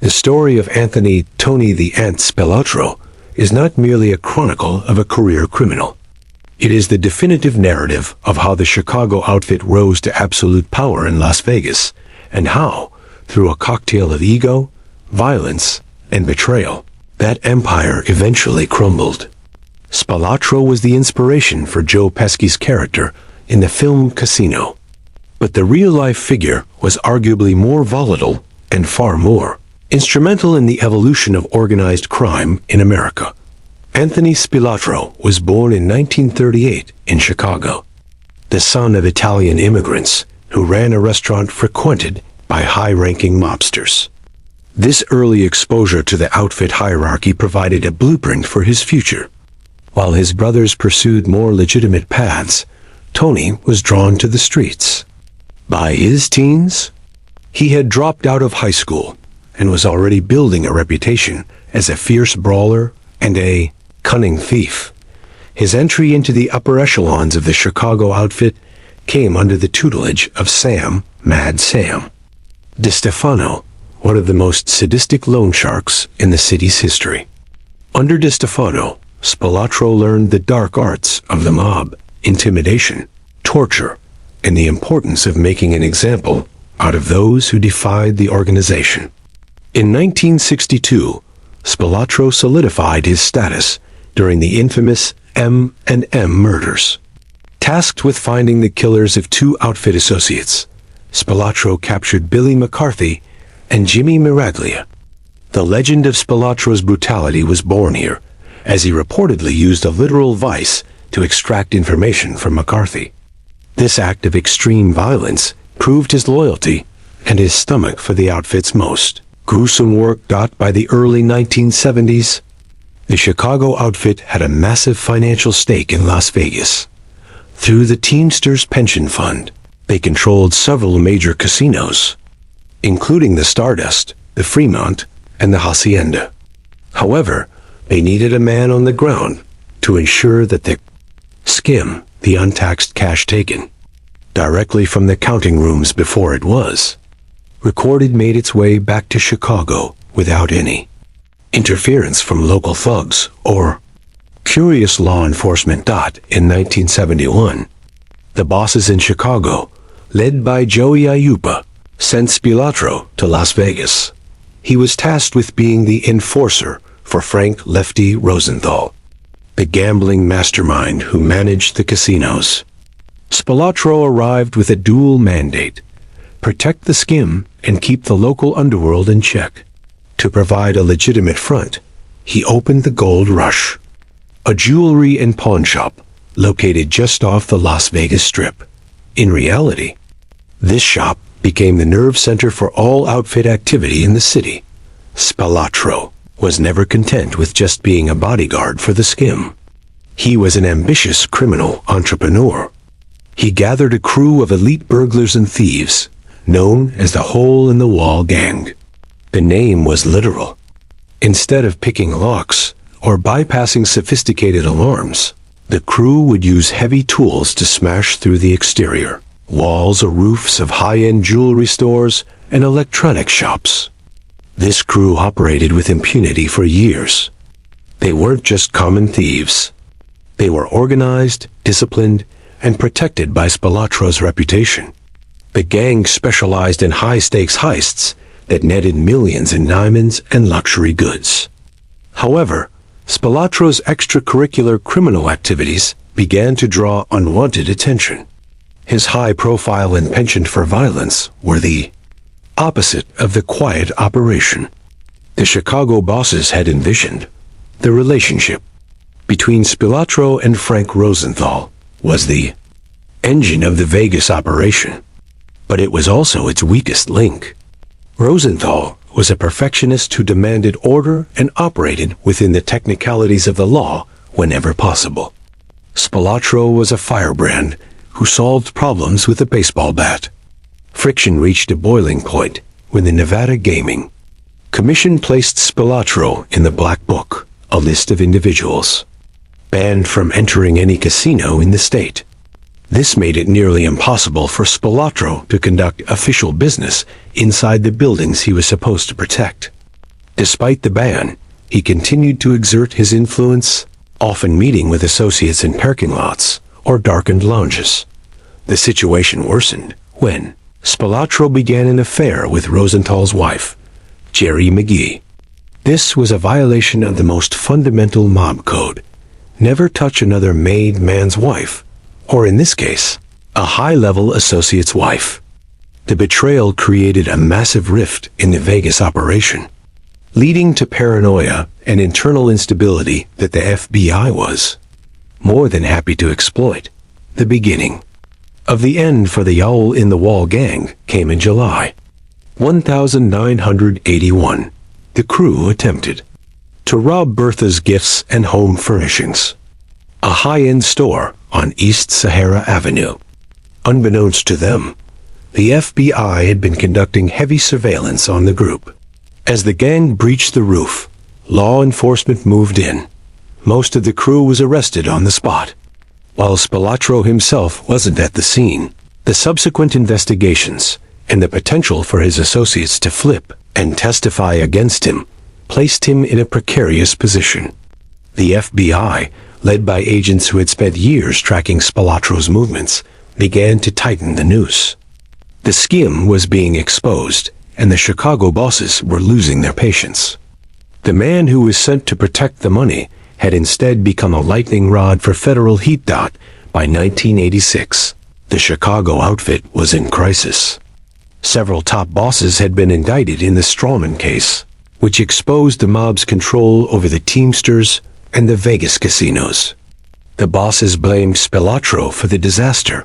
The story of Anthony "Tony the Ant" Spilotro is not merely a chronicle of a career criminal. It is the definitive narrative of how the Chicago outfit rose to absolute power in Las Vegas, and how, through a cocktail of ego, violence, and betrayal, that empire eventually crumbled. Spilotro was the inspiration for Joe Pesci's character in the film Casino. But the real-life figure was arguably more volatile and far more instrumental in the evolution of organized crime in America. Anthony Spilotro was born in 1938 in Chicago, the son of Italian immigrants who ran a restaurant frequented by high-ranking mobsters. This early exposure to the outfit hierarchy provided a blueprint for his future. While his brothers pursued more legitimate paths, Tony was drawn to the streets. By his teens, he had dropped out of high school and was already building a reputation as a fierce brawler and a cunning thief. His entry into the upper echelons of the Chicago outfit came under the tutelage of Sam DeStefano, one of the most sadistic loan sharks in the city's history. Under DeStefano, Spilotro learned the dark arts of the mob, intimidation, torture, and the importance of making an example out of those who defied the organization. In 1962, Spilotro solidified his status during the infamous M&M murders. Tasked with finding the killers of two outfit associates, Spilotro captured Billy McCarthy and Jimmy Miraglia. The legend of Spilotro's brutality was born here, as he reportedly used a literal vise to extract information from McCarthy. This act of extreme violence proved his loyalty and his stomach for the outfit's most gruesome work. By the early 1970s, the Chicago outfit had a massive financial stake in Las Vegas. Through the Teamsters Pension Fund, they controlled several major casinos, including the Stardust, the Fremont, and the Hacienda. However, they needed a man on the ground to ensure that the Skim, the untaxed cash taken directly from the counting rooms before it was recorded, made its way back to Chicago without any interference from local thugs or curious law enforcement. In 1971, the bosses in Chicago, led by Joey Aiuppa, sent Spilotro to Las Vegas. He was tasked with being the enforcer for Frank Lefty Rosenthal, the gambling mastermind who managed the casinos. Spilotro arrived with a dual mandate: protect the Skim and keep the local underworld in check. To provide a legitimate front, he opened the Gold Rush, a jewelry and pawn shop located just off the Las Vegas Strip. In reality, this shop became the nerve center for all outfit activity in the city. Spilotro was never content with just being a bodyguard for the Skim. He was an ambitious criminal entrepreneur. He gathered a crew of elite burglars and thieves, known as the Hole-in-the-Wall Gang. The name was literal. Instead of picking locks or bypassing sophisticated alarms, the crew would use heavy tools to smash through the exterior walls or roofs of high-end jewelry stores and electronic shops. This crew operated with impunity for years. They weren't just common thieves. They were organized, disciplined, and protected by Spilotro's reputation. The gang specialized in high-stakes heists that netted millions in diamonds and luxury goods. However, Spilotro's extracurricular criminal activities began to draw unwanted attention. His high profile and penchant for violence were the opposite of the quiet operation the Chicago bosses had envisioned. The relationship between Spilotro and Frank Rosenthal was the engine of the Vegas operation, but it was also its weakest link. Rosenthal was a perfectionist who demanded order and operated within the technicalities of the law whenever possible. Spilotro was a firebrand who solved problems with a baseball bat. Friction reached a boiling point when the Nevada Gaming Commission placed Spilotro in the Black Book, a list of individuals banned from entering any casino in the state. This made it nearly impossible for Spilotro to conduct official business inside the buildings he was supposed to protect. Despite the ban, he continued to exert his influence, often meeting with associates in parking lots or darkened lounges. The situation worsened when Spilotro began an affair with Rosenthal's wife, Jerry McGee. This was a violation of the most fundamental mob code: never touch another made man's wife, or in this case, a high-level associate's wife. The betrayal created a massive rift in the Vegas operation, leading to paranoia and internal instability that the FBI was more than happy to exploit. The beginning of the end for the Owl-in-the-Wall gang came in July 1981. The crew attempted to rob Bertha's Gifts and Home Furnishings, a high-end store on East Sahara Avenue. Unbeknownst to them, the FBI had been conducting heavy surveillance on the group. As the gang breached the roof, law enforcement moved in. Most of the crew was arrested on the spot, while Spilotro himself wasn't at the scene. The subsequent investigations and the potential for his associates to flip and testify against him placed him in a precarious position. The FBI, led by agents who had spent years tracking Spilotro's movements, began to tighten the noose. The Skim was being exposed, and the Chicago bosses were losing their patience. The man who was sent to protect the money had instead become a lightning rod for federal heat. By 1986, the Chicago outfit was in crisis. Several top bosses had been indicted in the Strawman case, which exposed the mob's control over the Teamsters and the Vegas casinos. The bosses blamed Spilotro for the disaster.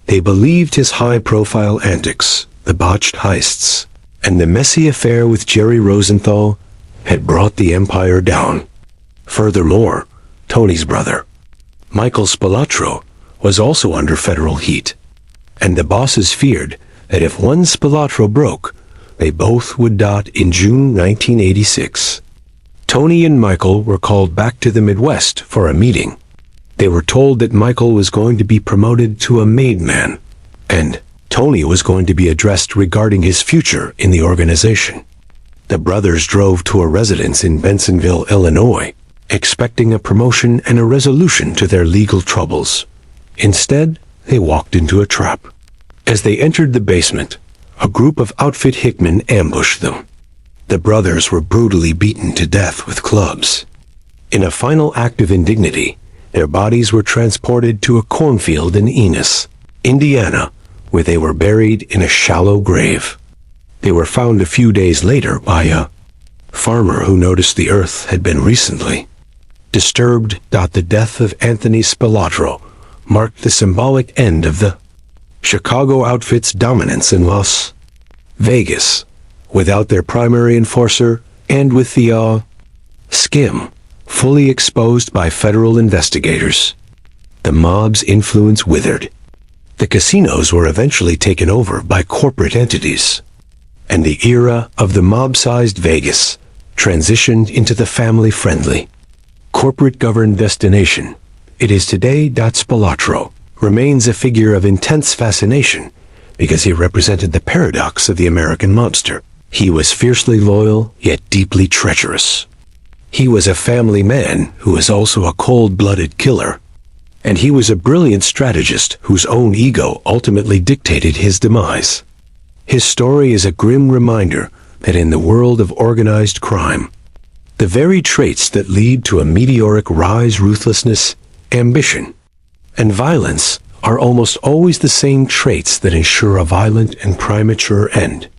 They believed his high-profile antics, the botched heists, and the messy affair with Jerry Rosenthal had brought the empire down. Furthermore, Tony's brother, Michael Spilotro, was also under federal heat, and the bosses feared that if one Spilotro broke, they both would die. In June 1986, Tony and Michael were called back to the Midwest for a meeting. They were told that Michael was going to be promoted to a made man, and Tony was going to be addressed regarding his future in the organization. The brothers drove to a residence in Bensonville, Illinois, expecting a promotion and a resolution to their legal troubles. Instead, they walked into a trap. As they entered the basement, a group of outfit hitmen ambushed them. The brothers were brutally beaten to death with clubs. In a final act of indignity, their bodies were transported to a cornfield in Enos, Indiana, where they were buried in a shallow grave. They were found a few days later by a farmer who noticed the earth had been recently disturbed. The death of Anthony Spilotro marked the symbolic end of the Chicago outfit's dominance in Las Vegas. Without their primary enforcer, and with the Skim fully exposed by federal investigators, the mob's influence withered. The casinos were eventually taken over by corporate entities, and the era of the mob-sized Vegas transitioned into the family-friendly, corporate-governed destination it is today. Spilotro remains a figure of intense fascination because he represented the paradox of the American mobster. He was fiercely loyal, yet deeply treacherous. He was a family man who was also a cold-blooded killer. And he was a brilliant strategist whose own ego ultimately dictated his demise. His story is a grim reminder that in the world of organized crime, the very traits that lead to a meteoric rise, ruthlessness, ambition, and violence, are almost always the same traits that ensure a violent and premature end.